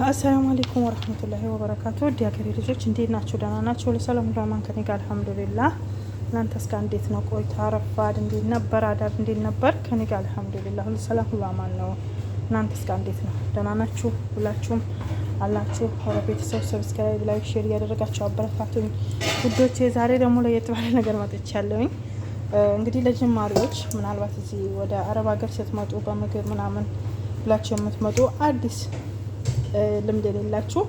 አሰላሙ አለይኩም ወረህመቱላሂ ወበረካቱ። ዲያገሬ ልጆች እንዴት ናቸው? ደህና ናቸው? ለሰላም ራማን ከኔ ጋር አልሐምዱሊላህ። እናንተ እስካ እንዴት ነው ቆይታ? ረፋድ እንዴት ነበር? አዳር እንዴት ነበር? ከኔ ጋር አልሐምዱሊላህ ሁሉ ሰላም ሁሉ አማን ነው። እናንተ እስካ እንዴት ነው? ደህና ናችሁ? ሁላችሁም አላችሁ? ወደ ቤተሰብ ሰብስክራይብ፣ ላይክ፣ ሼር እያደረጋችሁ አበረታቱኝ ውዶቼ። ዛሬ ደግሞ ለየት ባለ ነገር መጥቻለሁኝ። እንግዲህ ለጀማሪዎች ምናልባት እዚህ ወደ አረብ ሀገር ስትመጡ በምግብ ምናምን ብላችሁ የምትመጡ አዲስ ልምድ የሌላችሁ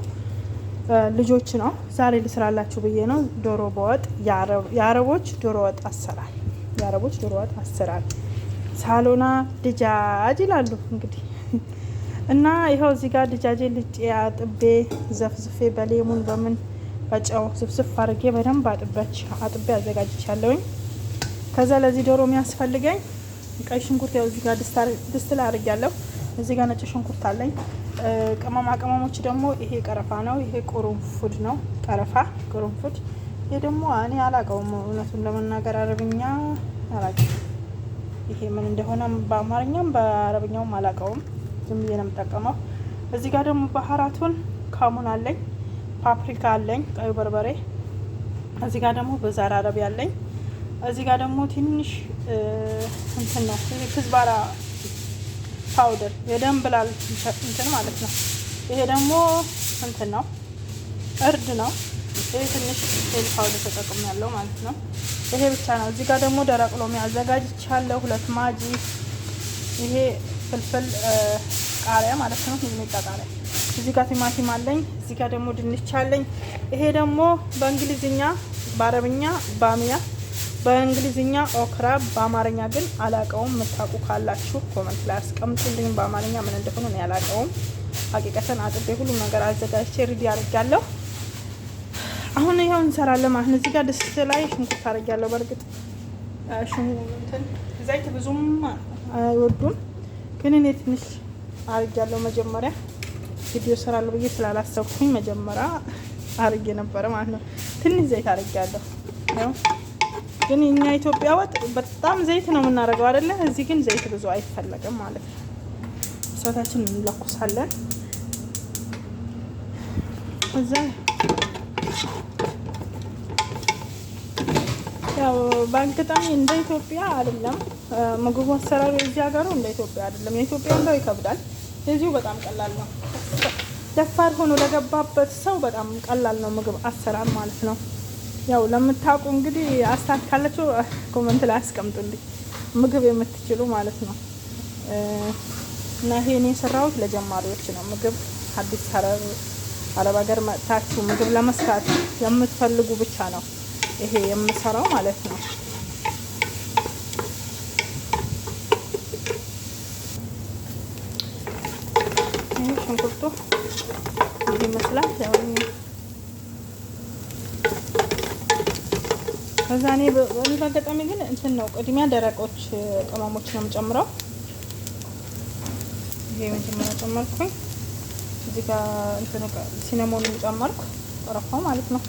ልጆች ነው ዛሬ ልስራላችሁ ብዬ ነው። ዶሮ በወጥ የአረቦች ዶሮ ወጥ አሰራር ሳሎና ድጃጅ ይላሉ እንግዲህ እና ይኸው እዚህ ጋር ድጃጄ ልጬ አጥቤ ዘፍዝፌ በሌሙን በምን በጨው ዝፍዝፍ አድርጌ በደንብ አጥቤ አዘጋጅቻለሁኝ። ከዛ ለዚህ ዶሮ የሚያስፈልገኝ ቀይ ሽንኩርት ያው እዚህ ጋር ድስት ላይ አድርጌያለሁ። እዚህ ጋር ነጭ ሽንኩርት አለኝ። ቅመማ ቅመሞች ደግሞ ይሄ ቀረፋ ነው። ይሄ ቁርንፉድ ነው። ቁርንፉድ። ይሄ ደግሞ እኔ አላውቀውም እውነቱን ለመናገር አረብኛ አላውቅም። ይሄ ምን እንደሆነ በአማርኛም በአረብኛውም አላውቀውም። ዝም ብዬ ነው የምጠቀመው። እዚህ ጋር ደግሞ ባህራቱን ካሙን አለኝ፣ ፓፕሪካ አለኝ፣ ቀይ በርበሬ። እዚህ ጋር ደግሞ በዛር አረቢ አለኝ። እዚህ ጋር ደግሞ ትንሽ እንትን ነው ክዝባራ ፓውደር የደንብላል እንትን ማለት ነው። ይሄ ደግሞ እንትን ነው እርድ ነው። ይሄ ትንሽ ቴል ፓውደር ተጠቅም ያለው ማለት ነው። ይሄ ብቻ ነው። እዚህ ጋር ደግሞ ደረቅ ሎሚ አዘጋጅቻለሁ፣ 2 ማጂ። ይሄ ፍልፍል ቃሪያ ማለት ነው፣ ሚጥሚጣ ቃሪያ። እዚህ ጋር ቲማቲም አለኝ። እዚህ ጋር ደግሞ ድንች አለኝ። ይሄ ደግሞ በእንግሊዝኛ በአረብኛ ባሚያ፣ በእንግሊዝኛ ኦክራ፣ በአማርኛ ግን አላቀውም። የምታውቁ ካላችሁ ኮመንት ላይ አስቀምጡልኝ። በአማርኛ ምን እንደሆነ ነው ያላቀውም። ሀቂቀተን አጥቤ ሁሉም ነገር አዘጋጅቼ ሬዲ አድርጋለሁ። አሁን ይሄው እንሰራለን ማለት ነው። እዚህ ጋር ድስት ላይ ሽንኩርት አድርጋለሁ። በእርግጥ ሽንኩርትን ዘይት ብዙም አይወዱም፣ ግን እኔ ትንሽ አድርጋለሁ። መጀመሪያ ቪዲዮ ሰራለሁ ብዬ ስላላሰብኩኝ መጀመሪያ አድርጌ ነበረ ማለት ነው። ትንሽ ዘይት አድርጋለሁ ነው። ግን እኛ ኢትዮጵያ ወጥ በጣም ዘይት ነው የምናደርገው አይደለ? እዚህ ግን ዘይት ብዙ አይፈለግም ማለት ነው። እሳታችንን እንለኩሳለን። እዛ ያው በአጋጣሚ እንደ ኢትዮጵያ አይደለም ምግቡ አሰራሩ። እዚህ ሀገሩ እንደ ኢትዮጵያ አይደለም። የኢትዮጵያ እንደው ይከብዳል። እዚሁ በጣም ቀላል ነው። ደፋር ሆኖ ለገባበት ሰው በጣም ቀላል ነው ምግብ አሰራር ማለት ነው። ያው ለምታውቁ እንግዲህ አስተያየት ካላችሁ ኮሜንት ላይ አስቀምጡልኝ፣ ምግብ የምትችሉ ማለት ነው። እና ይሄ እኔ የሰራሁት ለጀማሪዎች ነው። ምግብ አዲስ አረብ ሀገር መጥታችሁ ምግብ ለመስራት የምትፈልጉ ብቻ ነው ይሄ የምሰራው ማለት ነው። ይሄ ሽንኩርቱ ይሄ ይመስላል ያው ከዛ እኔ በአጋጣሚ ግን እንትን ነው ቅድሚያ ደረቆች ቅመሞች ነው የምጨምረው። ይሄ መጀመሪያ ጨመርኩኝ። እዚህ ጋር እንትን ሲነሞኑን ጨመርኩ፣ ቀረፋው ማለት ነው።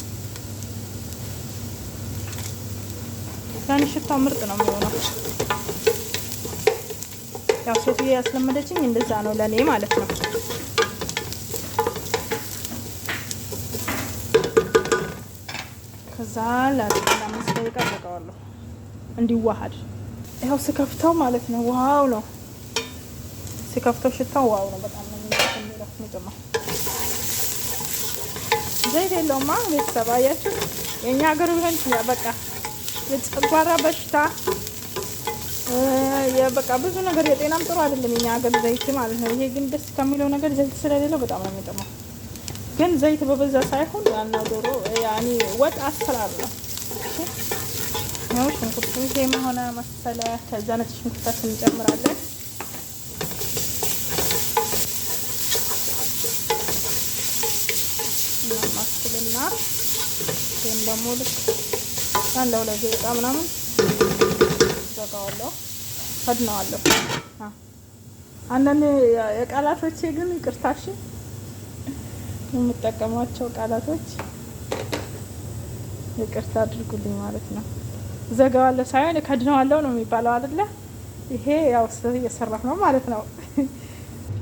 ያን ሽታው ምርጥ ነው የሚሆነው። ያው ሴትዬ ያስለመደችኝ እንደዛ ነው ለኔ ማለት ነው። ከዛ ለአምስት ደቂቃ አደርገዋለሁ እንዲዋሃድ። ይኸው ስከፍተው ማለት ነው ዋው ነው ስከፍተው ሽታው ዋው ነው። በጣም ነው የሚለው ነው። ዘይት የለውማ ቤተሰብ አያችሁ። የኛ ሀገር ይሄን በቃ የጨጓራ በሽታ በቃ ብዙ ነገር የጤናም ጥሩ አይደለም የኛ ሀገር ዘይት ማለት ነው። ይሄ ግን ደስ ከሚለው ነገር ዘይት ስለሌለው በጣም ነው የሚጠማው። ግን ዘይት በበዛ ሳይሆን ዋናው ዶሮ ያኔ ወጥ አሰራር ነው። ነው ሽንኩርቱ ይሄ መሆነ መሰለ። ከዛ ነጭ ሽንኩርታችንን እንጨምራለን። ማስልና ይሄን ደግሞ ልክ አንድ ለሁለት ደቂቃ ምናምን ዘጋዋለሁ፣ ፈድነዋለሁ። አንዳንድ የቃላቶቼ ግን ይቅርታሽ የምጠቀማቸው ቃላቶች ይቅርታ አድርጉልኝ ማለት ነው። ዘጋዋለሁ ሳይሆን ከድነዋለሁ ነው የሚባለው አይደለ? ይሄ ያው እየሰራሁ ነው ማለት ነው።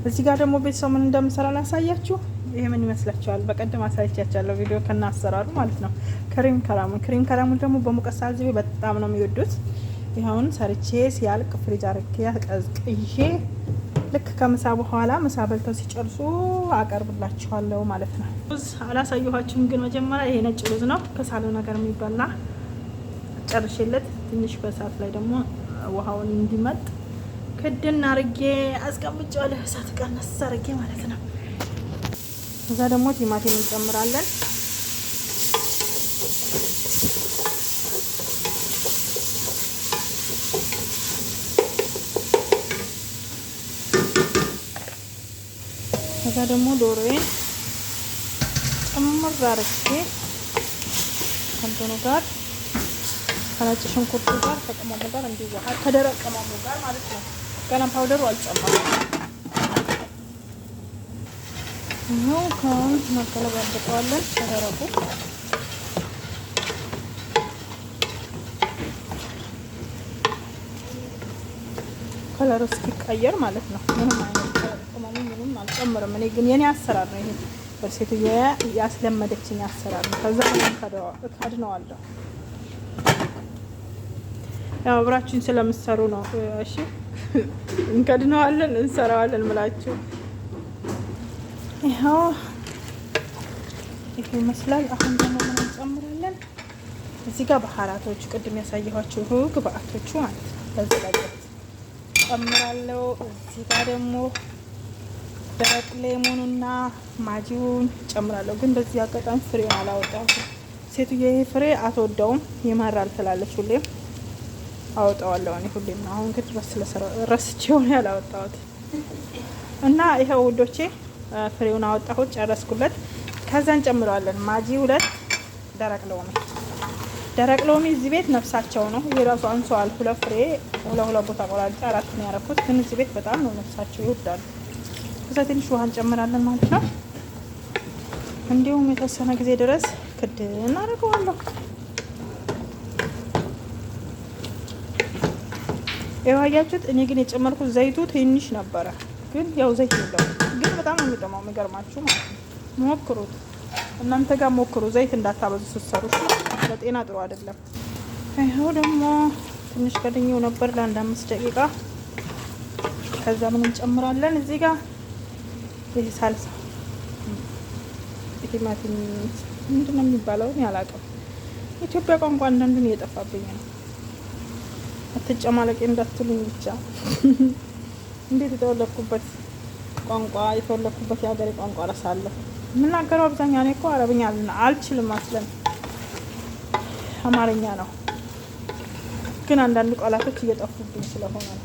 እዚህ ጋር ደግሞ ቤተሰብ ምን እንደምሰራ ላሳያችሁ። ይሄ ምን ይመስላችኋል? በቀደም አሳይቻችኋለሁ ቪዲዮ ከና አሰራሩ ማለት ነው። ክሪም ከራሙን ደግሞ በሙቀት ሰዓት በጣም ነው የሚወዱት። ይኸውን ሰርቼ ሲያልቅ ፍሪጅ አርጌ ቀዝቅዤ ልክ ከምሳ በኋላ ምሳ በልተው ሲጨርሱ አቀርብላችኋለሁ ማለት ነው። ሩዝ አላሳየኋችሁም፣ ግን መጀመሪያ ይሄ ነጭ ሩዝ ነው ከሳሉ ነገር የሚበላ ጨርሼለት ትንሽ በእሳት ላይ ደግሞ ውሃውን እንዲመጥ ክድን አርጌ አስቀምጫለሁ። እሳት ቀነስ አርጌ ማለት ነው። እዛ ደግሞ ቲማቲም እንጨምራለን። ከዛ ደግሞ ዶሮዬን ጨምር አርጌ ከእንትኑ ጋር ከነጭ ሽንኩርቱ ጋር ከቅመሙ ጋር እንዲዋሃድ ከደረቅ ቅመሙ ጋር ማለት ነው። ገና ፓውደሩ አልጨመርኩም። ነው ካሁን እናገለባብጠዋለን ከደረቁ። ከለሩ እስኪቀየር ማለት ነው። ምንም አይነት ቅመሙ ምንም አልጨምርም። እኔ ግን የኔ አሰራር ነው ይሄ። በሴትዮዋ ያስለመደችኝ አሰራር ነው። ከዛ እካድነዋለሁ። ያው አብራችሁን ስለምትሰሩ ነው። እሺ እንከድነዋለን እንሰራዋለን ምላችሁ። ይኸው ይሄ ይመስላል። አሁን ደግሞ ምን እንጨምራለን? እዚህ ጋር ባህራቶቹ ቅድም ያሳየኋችሁ ግብአቶቹ ማለት ነው ተዘጋጀት ጨምራለሁ። እዚህ ጋር ደግሞ ደረቅ ሌሞኑና ማጂውን ጨምራለሁ። ግን በዚህ አጋጣሚ ፍሬውን አላወጣሁትም። ሴትዮ ይሄ ፍሬ አትወደውም፣ ይመራል ትላለች። ሁሌም አወጣዋለሁ እኔ ሁሌም ነው። አሁን ግን ረስቼው ነው ያላወጣሁት እና ይሄው ውዶቼ ፍሬውን አወጣሁት፣ ጨረስኩለት። ከዛ እንጨምረዋለን ማጂ 2 ደረቅ ሎሚ እዚህ ቤት ነፍሳቸው ነው። የራሱ አንሷል። 2 ፍሬ 2 ቦታ ቆራርጬ 4 ነው ያደረኩት። ግን እዚህ ቤት በጣም ነው ነፍሳቸው ይወዳሉ። ከዛ ትንሽ ውሃ እንጨምራለን ማለት ነው። እንዲሁም የተወሰነ ጊዜ ድረስ ክድ እናደርገዋለሁ። ይኸው አያችሁት። እኔ ግን የጨመርኩት ዘይቱ ትንሽ ነበረ፣ ግን ያው ዘይት የለውም። ግን በጣም ነው የሚጠማው። የሚገርማችሁ ማለት ነው። ሞክሩት፣ እናንተ ጋር ሞክሩ። ዘይት እንዳታበዙ ስትሰሩ፣ ለጤና ጥሩ አይደለም። ይኸው ደግሞ ትንሽ ከድኜው ነበር ለአንድ 5 ደቂቃ። ከዛ ምን እንጨምራለን እዚህ ጋር ይሄ ሳልሳ ቲማቲም ምንድን ነው የሚባለው? ያላቀም ኢትዮጵያ ቋንቋ አንዳንዱን እየጠፋብኝ ነው። አትጨማለቂ እንዳትሉኝ ብቻ። እንዴት የተወለድኩበት ቋንቋ የተወለድኩበት የሀገሬ ቋንቋ ረሳለሁ። የምናገረው አብዛኛው እኔ እኮ አረብኛ አልችልም፣ አስለን አማርኛ ነው። ግን አንዳንድ ቃላቶች እየጠፉብኝ ስለሆነ ነው።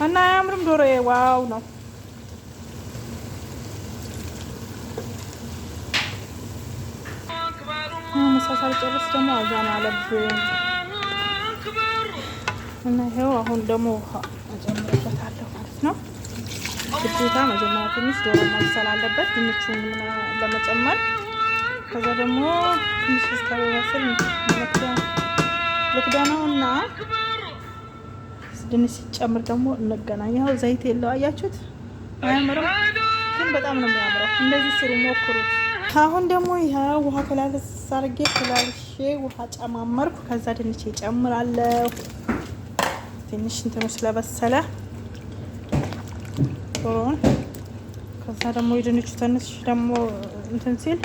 እና አያምርም ዶሮዬ? ዋው ነው። መሳሳል ጨርስ ደግሞ አዛን አለብን እና ይሄው አሁን ደግሞ ውሃ እጨምርበታለሁ ማለት ነው። ግዴታ መጀመሪያ ትንሽ ዶሮ ማብሰል አለበት ድንቹን ለመጨመር። ከዛ ደግሞ ትንሽ እስከሚበስል ልክደነውና ድንች ሲጨምር ደግሞ እንገናኛው። ዘይት የለው አያችሁት? አያምርም? ግን በጣም ነው የሚያምረው። እንደዚህ ስሩ፣ ሞክሩት። አሁን ደግሞ ይሄ ውሃ ከላልስ አድርጌ ከላልሼ ውሃ ጨማመርኩ። ከዛ ድንች እጨምራለሁ። ትንሽ እንትኑ ስለበሰለ ዶሮውን። ከዛ ደግሞ የድንቹ ትንሽ ደግሞ እንትን ሲል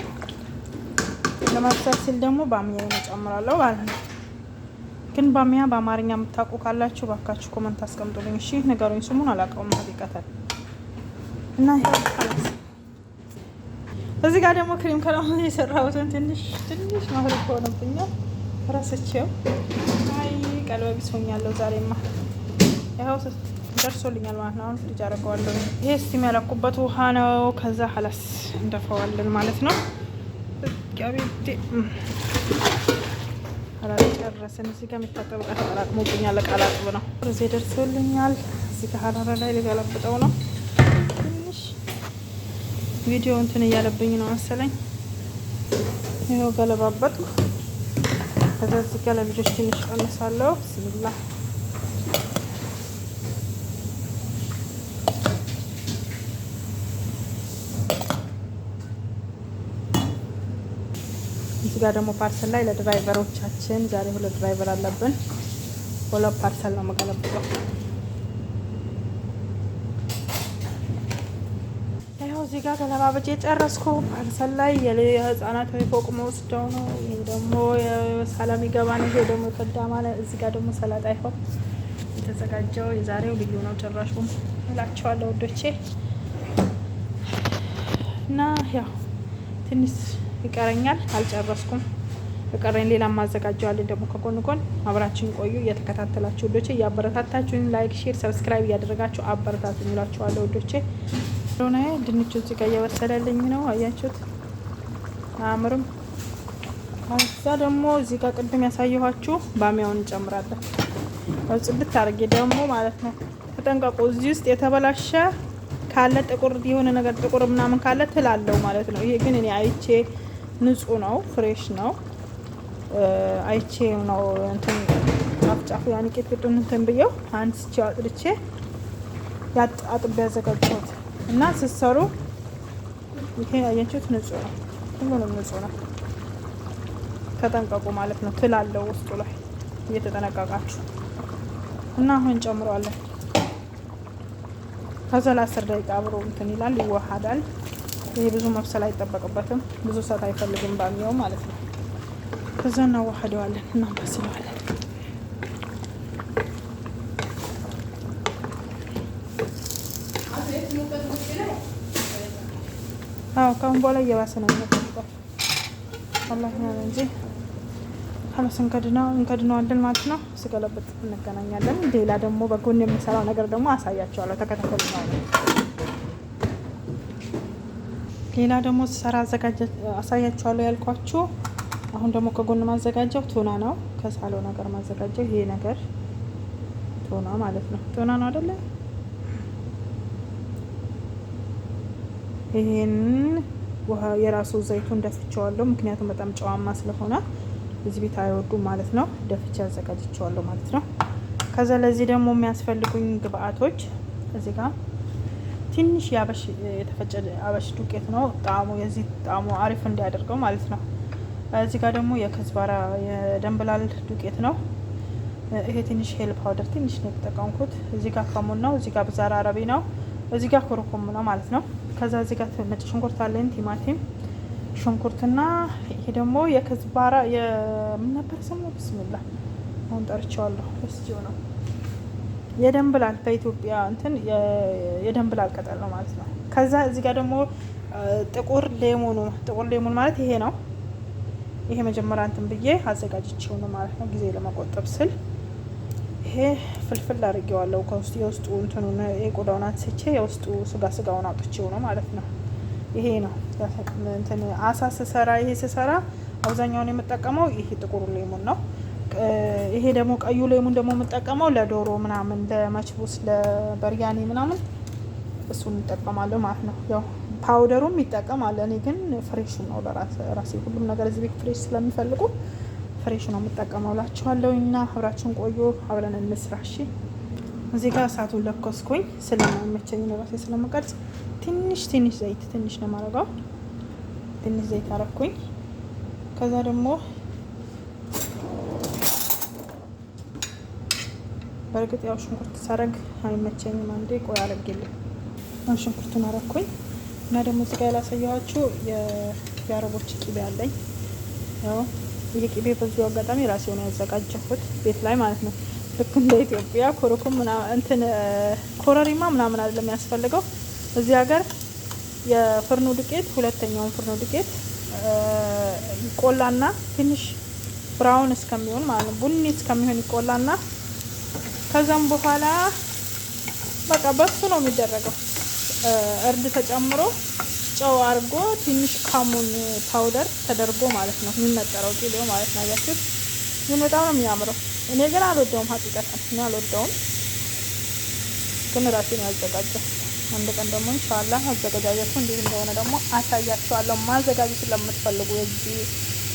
ለማብሰል ሲል ደግሞ ባሚያ እጨምራለሁ ማለት ነው። ግን ባሚያ በአማርኛ የምታውቁ ካላችሁ ባካችሁ ኮመንት አስቀምጡልኝ። እሺ ንገሩኝ፣ ስሙን አላውቀውም ሀቂቀተን። እና ይሄ እዚህ ጋር ደግሞ ክሪም ከራሙን የሰራሁትን ትንሽ ማህረብ ሆነብኛል፣ ረስቼው። አይ ቀልበ ቢስ ሆኛለሁ ዛሬማ። ይኸው ደርሶልኛል ማለት ነው። አሁን ፍሪጅ አደርገዋለሁ። ይሄ ስቲም ያለኩበት ውሃ ነው። ከዛ ሀላስ እንደፈዋለን ማለት ነው። ጨረስን። እዚህ ጋር የሚታጠብ ዕቃ ተጠራቅሞብኛል። ለቃላጥብ ነው። እዚህ ደርሶልኛል። እዚህ ጋር ሀራራ ላይ ሊገለብጠው ነው። ትንሽ ቪዲዮ እንትን እያለብኝ ነው መሰለኝ። ይኸው ገለባበጥኩ። ከዛ እዚህ ጋር ለልጆች ትንሽ ቀንሳለሁ። ብስሚላ እዚህ ጋር ደግሞ ፓርሰል ላይ ለድራይቨሮቻችን ዛሬ 2 ድራይቨር አለብን። 2 ፓርሰል ነው የምገለብጠው። ይኸው እዚህ ጋር ገለባበጬ ጨረስኩ። ፓርሰል ላይ የህፃናት ፎቅ መወስደው ነው። ይሄ ደግሞ የሰላም ይገባ ነው። ይሄ ደግሞ ቀዳማ ላይ እዚህ ጋር ደግሞ ሰላጣ ይኸው የተዘጋጀው የዛሬው ልዩ ነው። ጭራሹ እላቸዋለሁ ወዶቼ እና ያው ትንሽ ይቀረኛል፣ አልጨረስኩም። የቀረኝ ሌላ ማዘጋጀዋለሁ ደግሞ ከጎን ጎን። አብራችን ቆዩ እየተከታተላችሁ ወዶቼ፣ እያበረታታችሁኝ ላይክ፣ ሼር፣ ሰብስክራይብ እያደረጋችሁ አበረታቱኝ እላችኋለሁ ወዶቼ። ሆነ ድንቹ እዚህ ጋር እየበሰለልኝ ነው። አያችሁት? አያምርም? እዛ ደግሞ እዚህ ጋር ቅድም ያሳየኋችሁ ባሚያውን እንጨምራለን። ያው ጽድት አድርጌ ደግሞ ማለት ነው። ተጠንቀቁ። እዚህ ውስጥ የተበላሸ ካለ ጥቁር የሆነ ነገር ጥቁር ምናምን ካለ ትላለው ማለት ነው። ይሄ ግን እኔ አይቼ ንጹህ ነው፣ ፍሬሽ ነው። አይቼ ነው እንትን ጫፍ ያኔ ቂጥቂጡን እንትን ብየው አንስቼ አጥልቼ አጥቤ ያዘጋጀሁት እና ስትሰሩ ይሄ አያችሁት ንጹህ ነው፣ ሁሉንም ንጹህ ነው። ተጠንቀቁ ማለት ነው። ትላለው ውስጡ ላይ እየተጠነቀቃችሁ እና አሁን እንጨምረዋለን። ከዛ ለ10 ደቂቃ አብሮ እንትን ይላል፣ ይዋሃዳል። ይሄ ብዙ መብሰል አይጠበቅበትም፣ ብዙ ሰዓት አይፈልግም ባሚያው ማለት ነው። ከዛ እናዋሃደዋለን እና እናበስለዋለን። አዎ ካሁን በኋላ እየባሰ ነው የሚመጣው። አላህ ነው እንጂ ካለስ እንከድነዋለን ማለት ነው። ስገለብጥ እንገናኛለን። ሌላ ደግሞ በጎን የምሰራው ነገር ደግሞ አሳያቸዋለሁ። ተከታተሉ ነው። ሌላ ደግሞ ስሰራ አሳያቸዋለሁ ያልኳችሁ። አሁን ደግሞ ከጎን ማዘጋጀው ቱና ነው። ከሳለው ነገር ማዘጋጀው ይሄ ነገር ቱና ማለት ነው። ቱና ነው አይደለ? ይሄን ውሃ የራሱ ዘይቱን ደፍቼዋለሁ። ምክንያቱም በጣም ጨዋማ ስለሆነ እዚህ ቤት አይወዱም ማለት ነው። ደፍቼ አዘጋጅቼዋለሁ ማለት ነው። ከዛ ለዚህ ደግሞ የሚያስፈልጉኝ ግብአቶች እዚህ ጋር ትንሽ የተፈጨ አበሽ ዱቄት ነው። የዚህ ጣዕሙ አሪፍ እንዲያደርገው ማለት ነው። እዚህ ጋር ደግሞ የከዝባራ የደንብላል ዱቄት ነው። ይሄ ትንሽ ሄል ፓውደር ትንሽ ነው የተጠቀምኩት። እዚህ ጋር ከሙን ነው። እዚህ ጋር ብዛራ አረቢ ነው። እዚህ ጋር ኮረኮም ነው ማለት ነው። ከዛ እዚህ ጋር ነጭ ሽንኩርት አለኝ፣ ቲማቲም፣ ሽንኩርትና ይሄ ደግሞ የከዝባራ የምን ነበር ስሙ? ብስሚላ አሁን ጠርቼዋለሁ። እስጂው ነው የደንብላል በኢትዮጵያ እንትን የደንብላል ቅጠል ነው ማለት ነው። ከዛ እዚህ ጋር ደግሞ ጥቁር ሌሞን ማለት ይሄ ነው። ይሄ መጀመሪያ እንትን ብዬ አዘጋጅቼው ነው ማለት ነው፣ ጊዜ ለመቆጠብ ስል። ይሄ ፍልፍል አድርጌዋለሁ ከውስጥ የውስጡ እንትኑን የቆዳውን አንስቼ የውስጡ ስጋውን አውጥቼው ነው ማለት ነው። ይሄ ነው እንትን አሳ ስሰራ አብዛኛውን የምጠቀመው ይሄ ጥቁሩ ሌሞን ነው። ይሄ ደግሞ ቀዩ ሌሞን ደግሞ የምጠቀመው ለዶሮ ምናምን፣ ለመችቡስ፣ ለበርያኔ ምናምን እሱን እንጠቀማለሁ ማለት ነው። ያው ፓውደሩም ይጠቀማል። እኔ ግን ፍሬሽ ነው ለራሴ ሁሉም ነገር እዚህ ቤት ፍሬሽ ስለሚፈልጉ ፍሬሽ ነው የምጠቀመው እላችኋለሁ። እና አብራችሁን ቆዩ፣ አብረን እንስራ። እሺ እዚህ ጋር እሳቱን ለኮስኩኝ ስለማይመቸኝ ለራሴ ስለምቀርጽ ትንሽ ዘይት ትንሽ ነው የማደርገው። ትንሽ ዘይት አረኩኝ። ከዛ ደግሞ በእርግጥ ያው ሽንኩርት ሳረግ አይመቸኝም። አንዴ ቆይ አረግልኝ። ሽንኩርቱን አረኩኝ እና ደግሞ እዚህ ጋር ያላሳየኋችሁ የአረቦች ቂቤ አለኝ። ያው ይሄ ቂቤ በዚሁ አጋጣሚ ራሴ ነው ያዘጋጀሁት ቤት ላይ ማለት ነው። ልክ እንደ ኢትዮጵያ ኮረኩም እንትን ኮረሪማ ምናምን አይደለም የሚያስፈልገው። እዚህ ሀገር የፍርኖ ዱቄት ሁለተኛውን ፍርኖ ዱቄት ይቆላና ትንሽ ብራውን እስከሚሆን ማለት ነው ቡኒ እስከሚሆን ይቆላና ከዛም በኋላ በቃ በሱ ነው የሚደረገው። እርድ ተጨምሮ ጨው አድርጎ ትንሽ ካሙን ፓውደር ተደርጎ ማለት ነው የሚነጠረው ቂቤው ማለት ነው። ያችሁት ምን በጣም ነው የሚያምረው። እኔ ግን አልወደውም፣ ሀቂቀታን እኔ አልወደውም፣ ግን ራሴ ነው ያዘጋጀው። አንድ ቀን ደግሞ ኢንሻአላህ አዘጋጃጀቱ እንዴት እንደሆነ ደግሞ አሳያችኋለሁ። ማዘጋጀት ለምትፈልጉ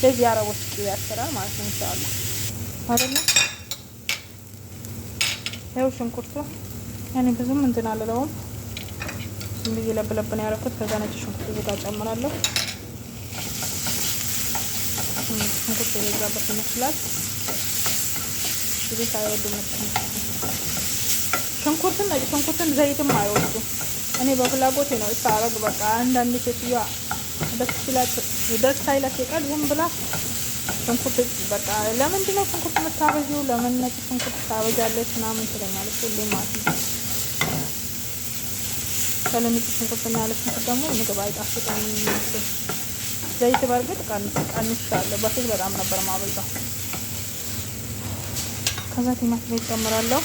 የዚህ አረቦች ቂቤ አሰራር ማለት ነው ኢንሻአላህ አይደል። ያው ሽንኩርቱ ያኔ ብዙም እንትን አልለውም፣ ዝም ብዬ ለብ ነው ያደረኩት። ከዛ ነጭ ሽንኩርት እዚህ ጋር ጨምራለሁ። ሽንኩርት የበዛበት ይመስላል። ቤት አይወዱም ሽንኩርትን፣ ነጭ ሽንኩርትን፣ ዘይትም አይወዱ። እኔ በፍላጎቴ ነው ሳረግ። በቃ አንዳንድ ሴትዮዋ ደስ ሳይላት የቀር ዝም ብላ ሽንኩርት በቃ ለምንድን ነው ሽንኩርት የምታበዢው? ለምን ነጭ ሽንኩርት ታበዣለች? ምናምን ትለኛለች ሁሌ ማለት ነው። ነጭ ሽንኩርትና ያለ ሽንኩርት ደግሞ ምግብ አይጣፍጥም። ዘይት በርግጥ ቀንሻለሁ። በፊት በጣም ነበር ማበዛው። ከዛ ቲማቲም እጨምራለሁ።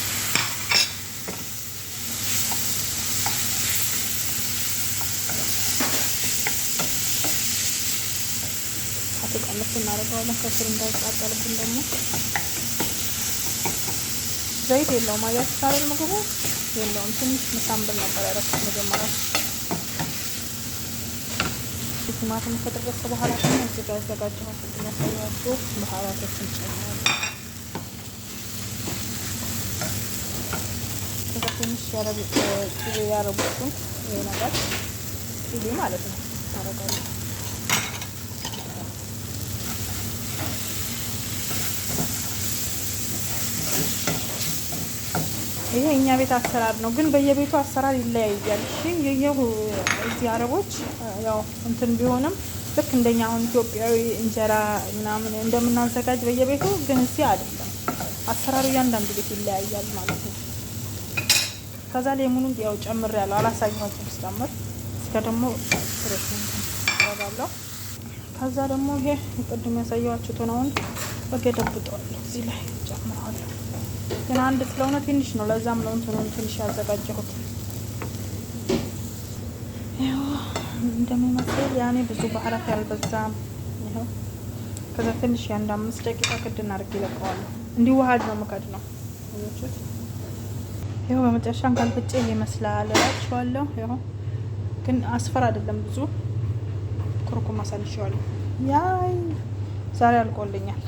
ቀንስ እናደርገዋለን ከስር እንዳይቃጠልብን። ደግሞ ዘይት የለውም አያችሁ ሳይል ምግቡ የለውም። ትንሽ ምሳምብል ነበር ያደረኩት መጀመሪያ። ቲማቲም ከደረሰ በኋላ ደግሞ እዚህ ጋር ያዘጋጀሁት የሚያሳያችሁ ባህራቶችን ጨምራለሁ። ከዛ ትንሽ ያረቡትን ይሄ ነገር ቂቤ ማለት ነው ታረጋለሁ። ይሄ እኛ ቤት አሰራር ነው፣ ግን በየቤቱ አሰራር ይለያያል። እሺ እዚህ አረቦች ያው እንትን ቢሆንም ልክ እንደኛ አሁን ኢትዮጵያዊ እንጀራ ምናምን እንደምናዘጋጅ በየቤቱ ግን እዚህ አይደለም አሰራሩ። እያንዳንዱ ቤት ይለያያል ማለት ነው። ከዛ ሌሙኑን ያው ጨምሬያለሁ፣ አላሳየኋችሁም ስጨምር። እስከ ደግሞ ፍሬሽ ነው አደርጋለሁ። ከዛ ደግሞ ይሄ ቅድም ያሳየኋችሁ ቶናውን በገደብጠዋለሁ፣ እዚህ ላይ ጨምረዋለሁ። ግን አንድ ስለሆነ ትንሽ ነው፣ ለዛም ነው እንትኑን ትንሽ ያዘጋጀሁት። ይኸው እንደሚመስል ያኔ ብዙ ባህራት ያልበዛም። ይኸው ከዛ ትንሽ የአንድ 5 ደቂቃ ክድን አድርጌ እለቀዋለሁ። እንዲዋሃድ ነው ምከድ ነው እዩት። ይኸው በመጨረሻም ካልፍጬ ይመስላል እላችኋለሁ። ይኸው ግን አስፈር አይደለም፣ ብዙ ኩርኩም አሳንሼዋለሁ። ያይ ዛሬ አልቆልኛል።